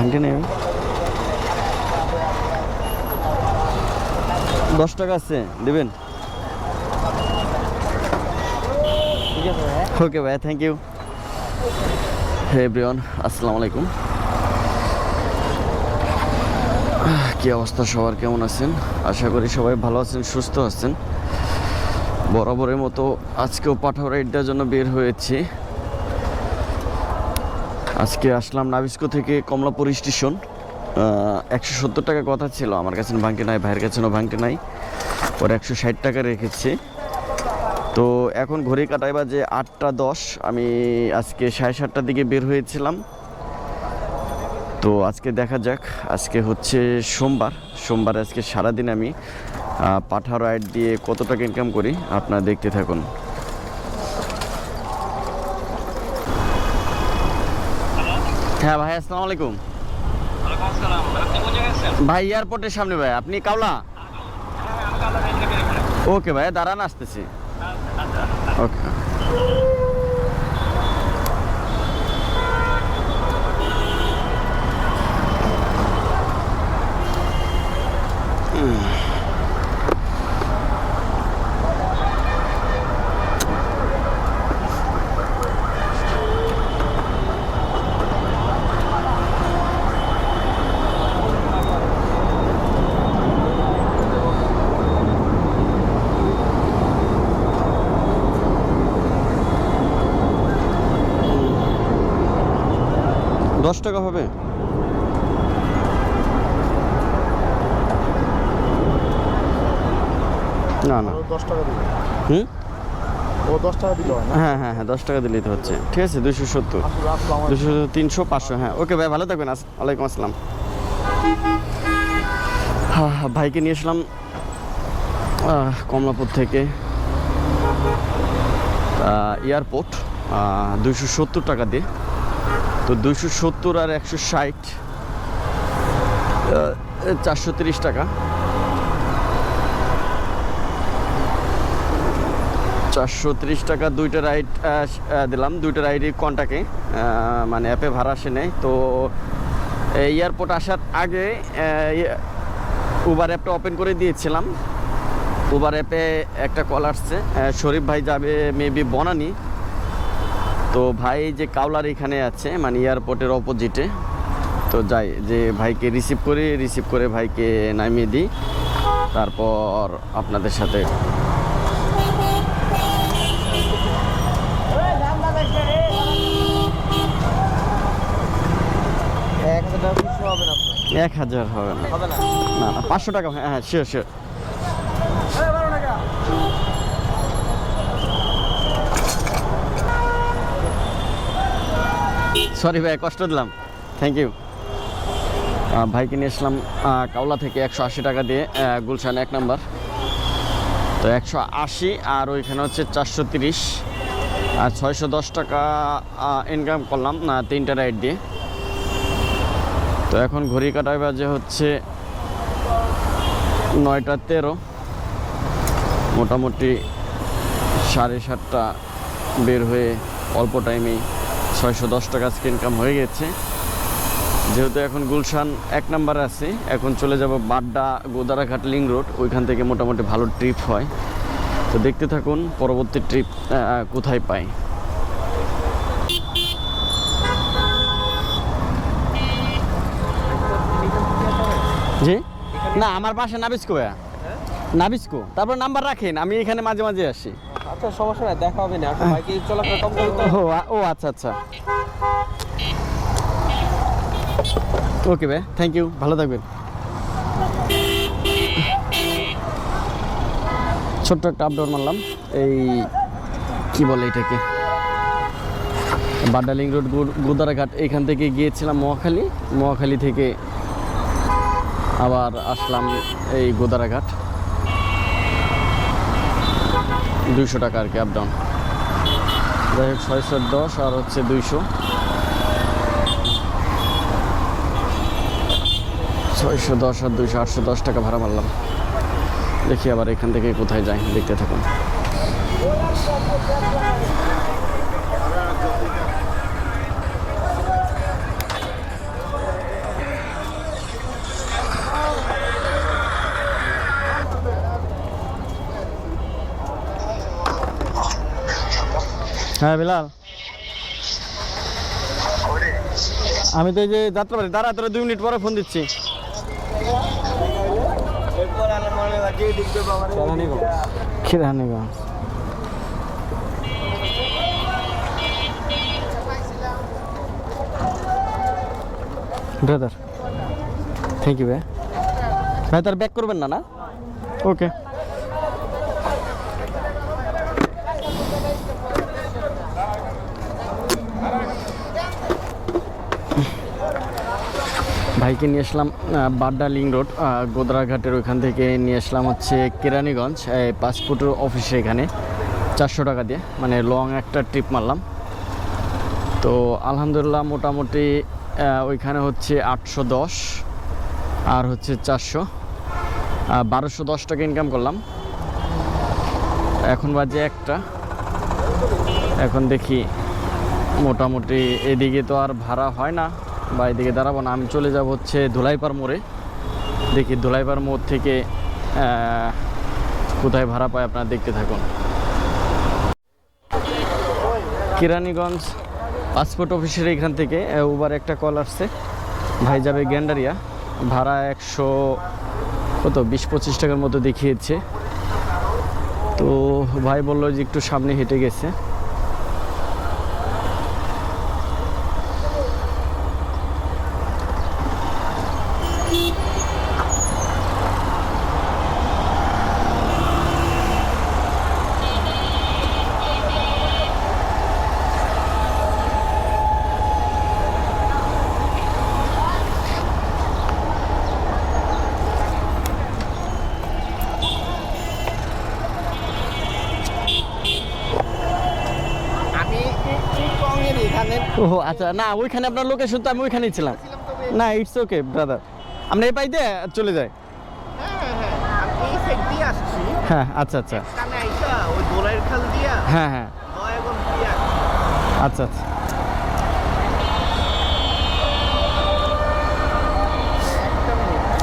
ভাঙে নেই 10 টাকা আছে দেবেন ঠিক আছে ভাই ওকে ভাই থ্যাংক ইউ হে এভরিওয়ান আসসালামু আলাইকুম কি অবস্থা সবার কেমন আছেন আশা করি সবাই ভালো আছেন সুস্থ আছেন বরাবরের মতো আজকেও পাঠাও রাইড দেওয়ার জন্য বের হয়েছি আজকে আসলাম নাবিস্কো থেকে কমলাপুর স্টেশন 170 টাকা কথা ছিল আমার কাছে ভাঙতে নাই ভাইয়ের কাছেও ভাঙতে নাই ওর 160 টাকা রেখেছি তো এখন ঘড়ি কাটাই বাজে 8:10 আমি আজকে 7:30টার দিকে বের হয়েছিলাম তো আজকে দেখা যাক আজকে হচ্ছে সোমবার আজকে সারাদিন আমি পাঠা রাইড দিয়ে কত টাকা ইনকাম করি আপনারা দেখতে থাকুন হ্যাঁ ভাই আসসালামু আলাইকুম ভাই এয়ারপোর্টের সামনে ভাই আপনি কাওলা ওকে ভাই দাঁড়ান আসতেছি ওকে $10 টাকা হবে না না 10 টাকা দিবে হুম ও 10 টাকা দিলো না হ্যাঁ হ্যাঁ হ্যাঁ 10 টাকা দিলেই তো হচ্ছে ঠিক আছে 270 200 300 500 হ্যাঁ ওকে ভাই ভালো থাকবেন ওয়ালাইকুম আসসালাম ভাইকে নিয়ে আসলাম কমলাপুর থেকে এয়ারপোর্ট 270 টাকা দিয়ে তো 270 আর 160 430 টাকা 430 টাকা দুইটা রাইড দিলাম দুইটা রাইডই কন্টাক্টে মানে অ্যাপে ভাড়া আসে নেই তো এয়ারপোর্ট আসার আগে উবার অ্যাপটা ওপেন করে দিয়েছিলাম উবার অ্যাপে একটা কল আসছে শরীফ ভাই যাবে মেবি বনানী তো ভাই যে কাওলার এখানে আছে মানে এয়ারপোর্টের অপোজিটে তো যাই যে ভাইকে রিসিভ করে ভাইকে নামিয়ে দিই তারপর আপনাদের সাথে হবে না 1000 হবে না হবে না না না 500 টাকা হ্যাঁ হ্যাঁ শিওর সরি ভাই কষ্ট দিলাম থ্যাংক ইউ ভাইকে নিয়ে আসলাম কাওলা থেকে 180 টাকা দিয়ে গুলশান 1 নাম্বার তো 180 আর ওইখানে হচ্ছে 430 আর 610 টাকা ইনকাম করলাম না 3টা রাইড দিয়ে তো এখন ঘড়ি কাটায় বাজে হচ্ছে 9:13 মোটামুটি 7:30টা বের হয়ে অল্প টাইমেই 610 টাকা আজকে ইনকাম হয়ে গেছে যেহেতু এখন গুলশান 1 নাম্বারে আছে এখন চলে যাব বাড্ডা গোদারাঘাট লিং রোড ওইখান থেকে মোটামুটি ভালো ট্রিপ হয় তো দেখতে থাকুন পরবর্তী ট্রিপ কোথায় পাই জি না আমার পাশে নাবিস্কো তারপর নাম্বার রাখেন আমি এখানে মাঝে মাঝে আসি আচ্ছা সমস্যা নাই দেখা হবে না এখন ভাইকে চলাফেরা কম করতে ও আচ্ছা আচ্ছা ওকে ভাই থ্যাংক ইউ ভালো থাকবেন ছোট্ট একটা আপডাউন মারলাম এই কি বলে এটাকে বাড্ডা লিং রোড গোদারাঘাট এইখান থেকে গিয়েছিলাম মহাখালী থেকে আবার আসলাম এই গোদারাঘাট 200 টাকা আর কি আপ ডাউন যাই হোক 610 আর হচ্ছে 200 610 আর 200 810 টাকা ভাড়া মারলাম দেখি আবার এখান থেকে কোথায় যাই দেখতে থাকুন হ্যাঁ বিলাল, আমি তো এই যে যাত্রাবাড়ি, দাঁড়া তোরা 2 মিনিট পরে ফোন দিচ্ছি। কেরানীগঞ্জ ব্রাদার, থ্যাংক ইউ ভাই। ভাই তার ব্যাক করবেন না না? ওকে। ভাইকে নিয়ে আসলাম বাড্ডা লিং রোড গোদরাঘাটের ওইখান থেকে নিয়ে আসলাম হচ্ছে কেরানীগঞ্জ পাসপোর্ট অফিসে, এখানে 400 টাকা দিয়ে, মানে লং একটা ট্রিপ মারলাম। তো আলহামদুলিল্লাহ মোটামুটি ওইখানে হচ্ছে 810 আর হচ্ছে 400, 1210 টাকা ইনকাম করলাম। এখন বাজে 1টা, এখন দেখি মোটামুটি এদিকে তো আর ভাড়া হয় না বা এদিকে দাঁড়াবো না, আমি চলে যাব হচ্ছে ধুলাইপাড় মোড়ে। দেখি ধুলাইপাড় মোড় থেকে কোথায় ভাড়া পায়, আপনারা দেখতে থাকুন। কেরানীগঞ্জ পাসপোর্ট অফিসের এখান থেকে উবার একটা কল আসছে, ভাই যাবে গ্যান্ডারিয়া, ভাড়া 120-25 টাকার মতো দেখিয়েছে। তো ভাই বললো যে একটু সামনে হেঁটে গেছে। ও আচ্ছা, না ওইখানে আপনার লোকেশন তো আমি ওইখানেই ছিলাম। না ইটস ওকে ব্রাদার, আমরা এই পাইতে চলে যাই। হ্যাঁ আচ্ছা আচ্ছা, হ্যাঁ হ্যাঁ আচ্ছা আচ্ছা।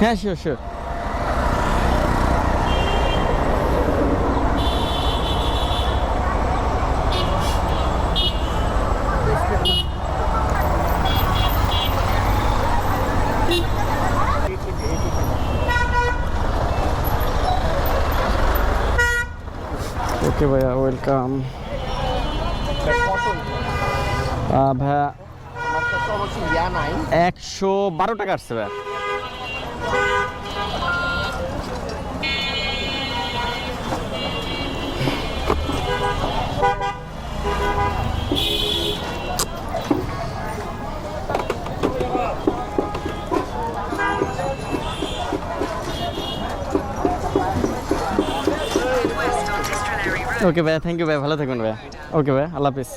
হ্যাঁ শিওর শিওর। ওকে ভাইয়া, ওয়েলকাম। ভাইয়া 112 টাকা আসছে ভাইয়া। ওকে ভাইয়া, থ্যাংক ইউ ভাইয়া, ভালো থাকবেন ভাইয়া। ওকে ভাইয়া, আল্লাহ হাফিজ।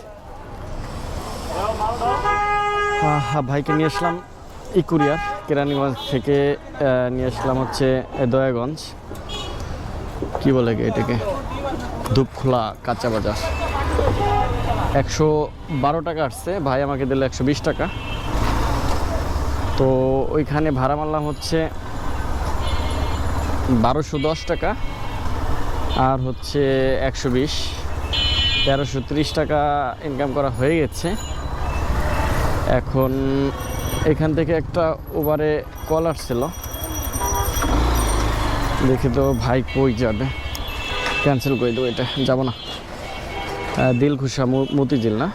ভাইকে নিয়ে আসলাম ইকুরিয়ার, কেরানীগঞ্জ থেকে নিয়ে আসলাম হচ্ছে দয়াগঞ্জ, কি বলে এটাকে, ধূপখোলা কাঁচা বাজার। 112 টাকা আসছে, ভাই আমাকে দিল 120 টাকা। তো ওইখানে ভাড়া মারলাম হচ্ছে 1210 টাকা আর হচ্ছে 120, 1330 টাকা ইনকাম করা হয়ে গেছে। এখন এখান থেকে একটা উবারে কল আসছিল, দেখি তো ভাই কই যাবে, ক্যান্সেল করে দেবো, এটা যাব না। দিলখুশা মতিঝিল না,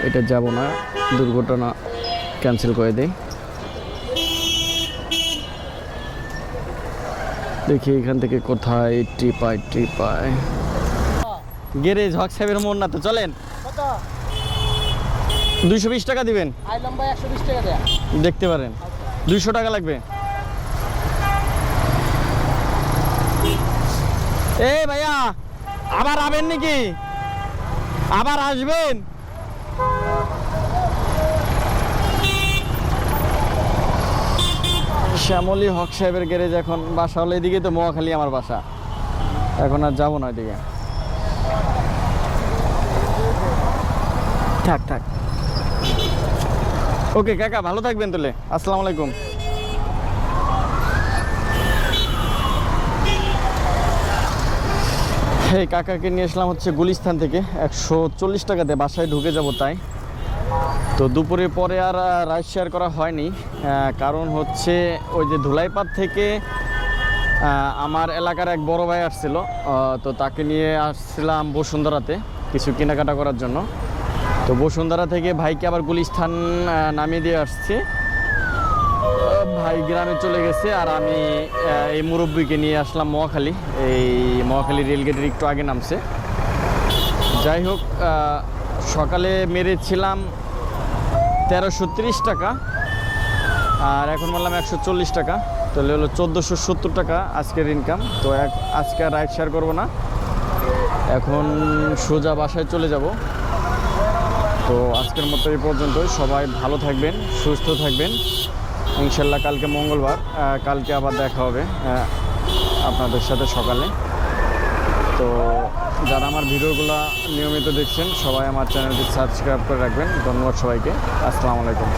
এটা যাব না, দুর্ঘটনা, ক্যান্সেল করে দেই। দেখি এখান থেকে কোথায় ট্রিপায় গ্যারেজ হক সাহেবের মোড় না, তো চলেন। 220 টাকা দিবেন, 120 টাকা দেয়া দেখতে পারেন। 200 টাকা লাগবে। এ ভাইয়া, আবার আবেন নাকি? আবার আসবেন? শ্যামলী হক সাহেবের গ্যারেজ, এখন বাসা হলো এদিকে, তো মহাখালী আমার বাসা, এখন আর যাবো না ওইদিকে। থাক থাক, ওকে কাকা, ভালো থাকবেন তাহলে, আসসালামু আলাইকুম। এই কাকাকে নিয়ে আসলাম হচ্ছে গুলিস্তান থেকে 140 টাকাতে বাসায় ঢুকে যাব তাই। তো দুপুরে পরে আর রাইড শেয়ার করা হয়নি, কারণ হচ্ছে ওই যে ধুলাইপাড় থেকে আমার এলাকার এক বড় ভাই আসছিল, তো তাকে নিয়ে আসছিলাম বসুন্ধরাতে কিছু কেনাকাটা করার জন্য। তো বসুন্ধরা থেকে ভাইকে আবার গুলিস্তান নামিয়ে দিয়ে আসছি। ভাই গ্রামে চলে গেছে আর আমি এই মুরব্বিকে নিয়ে আসলাম মহাখালী। এই মহাখালী রেলগেটের একটু আগে নামছে। যাই হোক, সকালে মেরেছিলাম 1330 টাকা আর এখন বললাম 140 টাকা, তাহলে হলো 1470 টাকা আজকের ইনকাম। তো আজকে আর রাইড শেয়ার করবো না, এখন সোজা বাসায় চলে যাব। তো আজকের মতো এই পর্যন্তই। সবাই ভালো থাকবেন, সুস্থ থাকবেন। ইনশাল্লাহ কালকে মঙ্গলবার, কালকে আবার দেখা হবে আপনাদের সাথে সকালে। তো যারা আমার ভিডিওগুলো নিয়মিত দেখছেন সবাই আমার চ্যানেলটি সাবস্ক্রাইব করে রাখবেন। ধন্যবাদ সবাইকে। আসসালামু আলাইকুম।